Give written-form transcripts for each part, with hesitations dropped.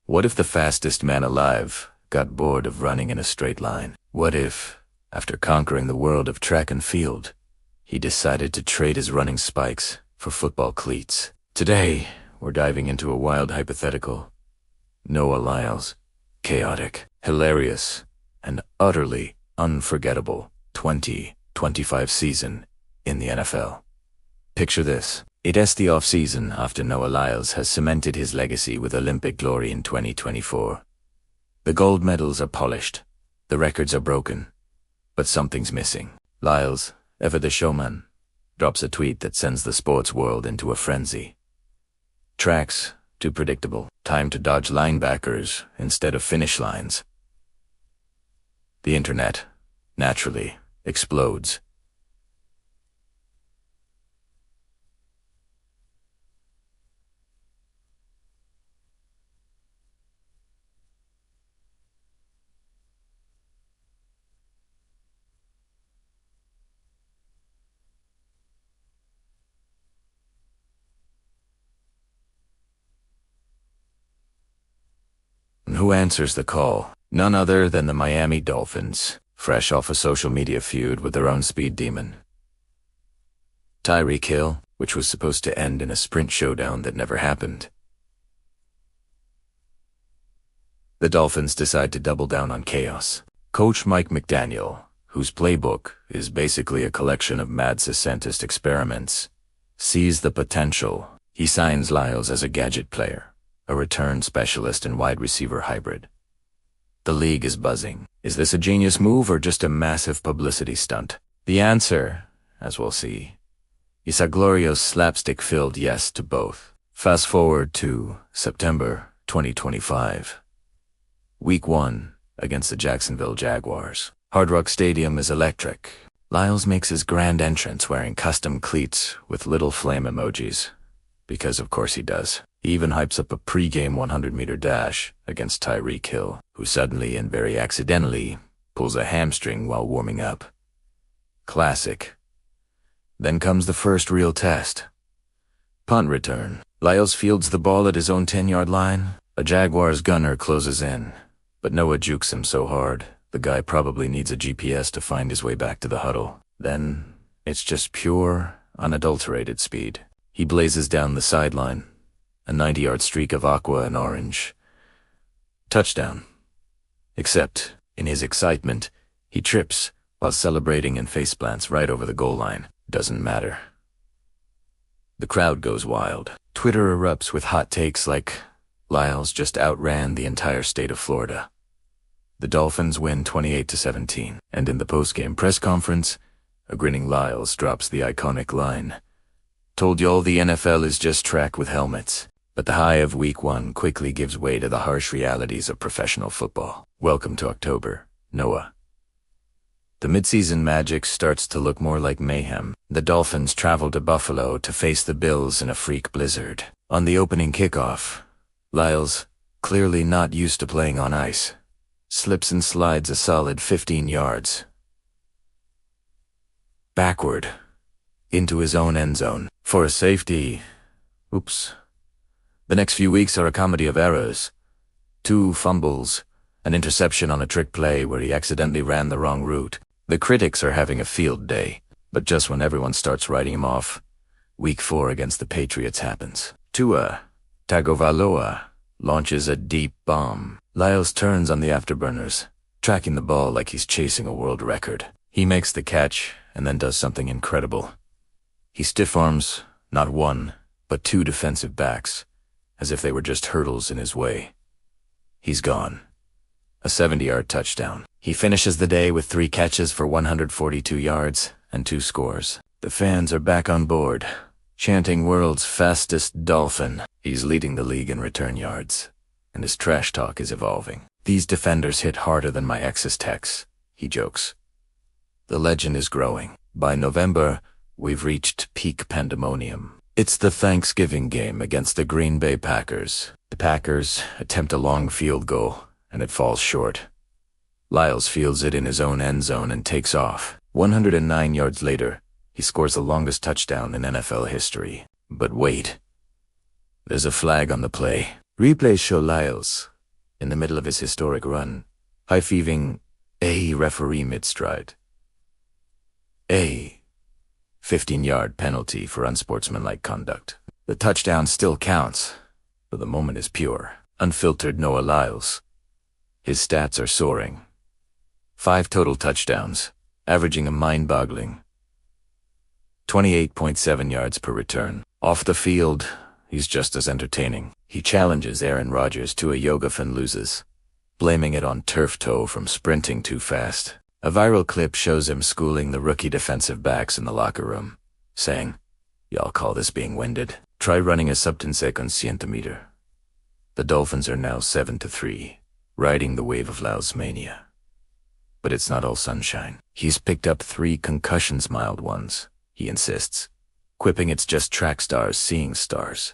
What if the fastest man alive got bored of running in a straight line? What if, after conquering the world of track and field, he decided to trade his running spikes for football cleats? Today, we're diving into a wild hypothetical. Noah Lyles, chaotic, hilarious, and utterly unforgettable 2025 season in the NFL. Picture this. It's the off-season after Noah Lyles has cemented his legacy with Olympic glory in 2024. The gold medals are polished, the records are broken, but something's missing. Lyles, ever the showman, drops a tweet that sends the sports world into a frenzy. Tracks, too predictable. Time to dodge linebackers instead of finish lines. The internet, naturally, explodes. Who answers the call? None other than the Miami Dolphins, fresh off a social media feud with their own speed demon. Tyreek Hill, which was supposed to end in a sprint showdown that never happened. The Dolphins decide to double down on chaos. Coach Mike McDaniel, whose playbook is basically a collection of mad scientist experiments, sees the potential. He signs Lyles as a gadget player, a return specialist and wide receiver hybrid. The league is buzzing. Is this a genius move or just a massive publicity stunt? The answer, as we'll see, is a glorious slapstick-filled yes to both. Fast forward to September 2025. Week 1 against the Jacksonville Jaguars. Hard Rock Stadium is electric. Lyles makes his grand entrance wearing custom cleats with little flame emojis. Because of course he does. He even hypes up a pre-game 100-meter dash against Tyreek Hill, who suddenly and very accidentally pulls a hamstring while warming up. Classic. Then comes the first real test. Punt return. Lyles fields the ball at his own 10-yard line. A Jaguars gunner closes in, but Noah jukes him so hard, the guy probably needs a GPS to find his way back to the huddle. Then, it's just pure, unadulterated speed. He blazes down the sideline, a 90-yard streak of aqua and orange. Touchdown. Except, in his excitement, he trips while celebrating and faceplants right over the goal line. Doesn't matter. The crowd goes wild. Twitter erupts with hot takes like, Lyles just outran the entire state of Florida. The Dolphins win 28-17, and in the post-game press conference, a grinning Lyles drops the iconic line, "Told y'all the NFL is just track with helmets." But the high of Week 1 quickly gives way to the harsh realities of professional football. Welcome to October, Noah. The midseason magic starts to look more like mayhem. The Dolphins travel to Buffalo to face the Bills in a freak blizzard. On the opening kickoff, Lyles, clearly not used to playing on ice, slips and slides a solid 15 yards. Backward, into his own end zone, for a safety. Oops. The next few weeks are a comedy of errors. 2 fumbles, an interception on a trick play where he accidentally ran the wrong route. The critics are having a field day, but just when everyone starts writing him off, Week 4 against the Patriots happens. Tua Tagovailoa launches a deep bomb. Lyles turns on the afterburners, tracking the ball like he's chasing a world record. He makes the catch and then does something incredible. He stiff-arms not 1, but 2 defensive backs, as if they were just hurdles in his way. He's gone. A 70-yard touchdown. He finishes the day with 3 catches for 142 yards and 2 scores. The fans are back on board, chanting world's fastest Dolphin. He's leading the league in return yards, and his trash talk is evolving. These defenders hit harder than my ex's texts, he jokes. The legend is growing. By November, we've reached peak pandemonium. It's the Thanksgiving game against the Green Bay Packers. The Packers attempt a long field goal, and it falls short. Lyles fields it in his own end zone and takes off. 109 yards later, he scores the longest touchdown in NFL history. But wait. There's a flag on the play. Replays show Lyles, in the middle of his historic run. High-fiving a referee mid-stride. A 15-yard penalty for unsportsmanlike conduct. The touchdown still counts, but the moment is pure. Unfiltered Noah Lyles. His stats are soaring. 5 total touchdowns, averaging a mind-boggling 28.7 yards per return. Off the field, he's just as entertaining. He challenges Aaron Rodgers to a yoga and loses, blaming it on turf toe from sprinting too fast. A viral clip shows him schooling the rookie defensive backs in the locker room, saying, "Y'all call this being winded? Try running a sub-10-second centimeter." The Dolphins are now 7-3, riding the wave of Lyles mania. But it's not all sunshine. He's picked up 3 concussions, mild ones, he insists, quipping it's just track stars seeing stars.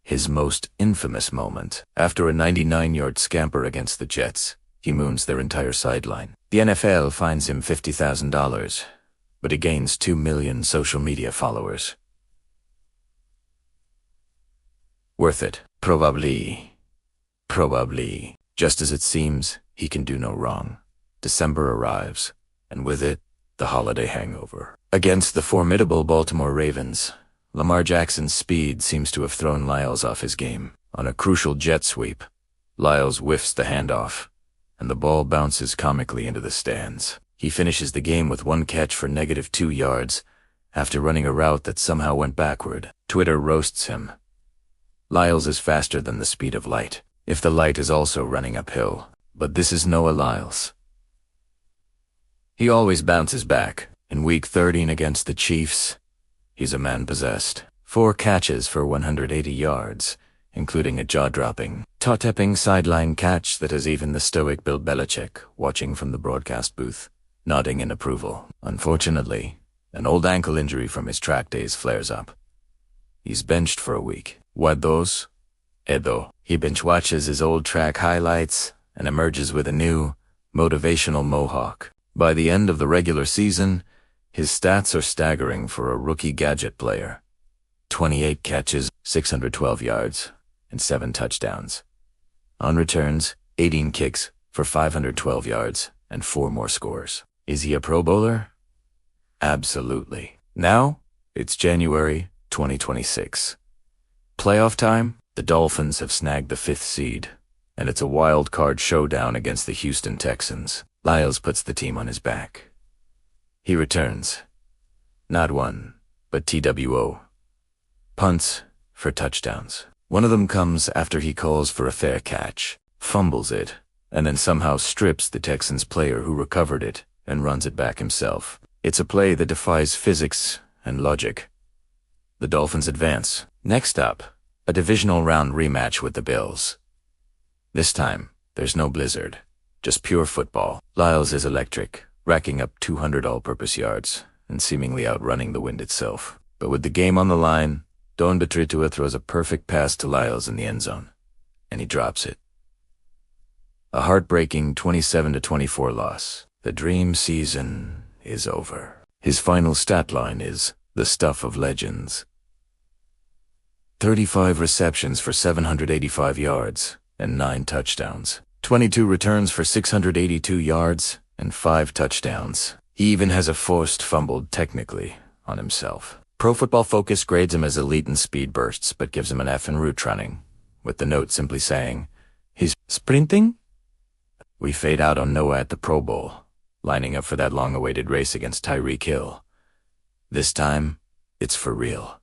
His most infamous moment, after a 99-yard scamper against the Jets, he moons their entire sideline. The NFL fines him $50,000, but he gains 2 million social media followers. Worth it. Probably. Just as it seems, he can do no wrong. December arrives, and with it, the holiday hangover. Against the formidable Baltimore Ravens, Lamar Jackson's speed seems to have thrown Lyles off his game. On a crucial jet sweep, Lyles whiffs the handoff, and the ball bounces comically into the stands. He finishes the game with 1 catch for -2 yards after running a route that somehow went backward. Twitter roasts him. Lyles is faster than the speed of light, if the light is also running uphill. But this is Noah Lyles. He always bounces back. In Week 13 against the Chiefs, he's a man possessed. 4 catches for 180 yards, including a jaw-dropping, toe-tapping sideline catch that has even the stoic Bill Belichick watching from the broadcast booth, nodding in approval. Unfortunately, an old ankle injury from his track days flares up. He's benched for a week. What those? Edo. He binge-watches his old track highlights and emerges with a new, motivational mohawk. By the end of the regular season, his stats are staggering for a rookie gadget player. 28 catches, 612 yards, and 7 touchdowns. On returns, 18 kicks for 512 yards and 4 more scores. Is he a Pro Bowler? Absolutely. Now, it's January 2026. Playoff time, the Dolphins have snagged the 5th seed, and it's a wild card showdown against the Houston Texans. Lyles puts the team on his back. He returns. Not 1, but TWO. Punts for touchdowns. One of them comes after he calls for a fair catch, fumbles it, and then somehow strips the Texans player who recovered it and runs it back himself. It's a play that defies physics and logic. The Dolphins advance. Next up, a divisional round rematch with the Bills. This time, there's no blizzard, just pure football. Lyles is electric, racking up 200 all-purpose yards and seemingly outrunning the wind itself. But with the game on the line, Don Betritua throws a perfect pass to Lyles in the end zone, and he drops it. A heartbreaking 27-24 loss. The dream season is over. His final stat line is the stuff of legends. 35 receptions for 785 yards and 9 touchdowns. 22 returns for 682 yards and 5 touchdowns. He even has a forced fumble, technically, on himself. Pro Football Focus grades him as elite in speed bursts, but gives him an F in route running, with the note simply saying, "He's sprinting?" We fade out on Noah at the Pro Bowl, lining up for that long-awaited race against Tyreek Hill. This time, it's for real.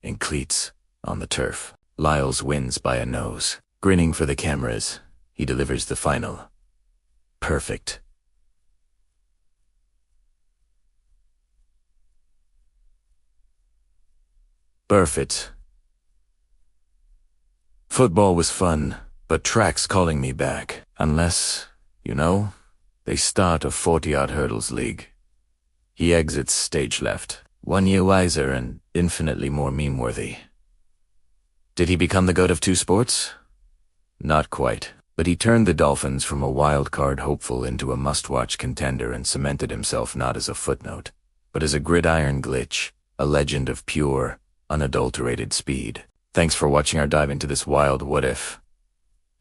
In cleats, on the turf. Lyles wins by a nose. Grinning for the cameras, he delivers the final. Perfect. Perfect. Football was fun, but track's calling me back. Unless, they start a 40-yard hurdles league. He exits stage left, 1 year wiser and infinitely more meme-worthy. Did he become the goat of 2 sports? Not quite, but he turned the Dolphins from a wild card hopeful into a must-watch contender and cemented himself not as a footnote, but as a gridiron glitch, a legend of pure, unadulterated speed. Thanks for watching our dive into this wild what if.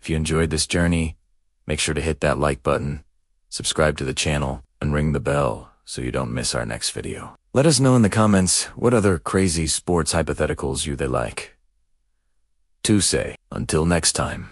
If you enjoyed this journey, make sure to hit that like button, subscribe to the channel, and ring the bell so you don't miss our next video. Let us know in the comments what other crazy sports hypotheticals you they like. To say, until next time.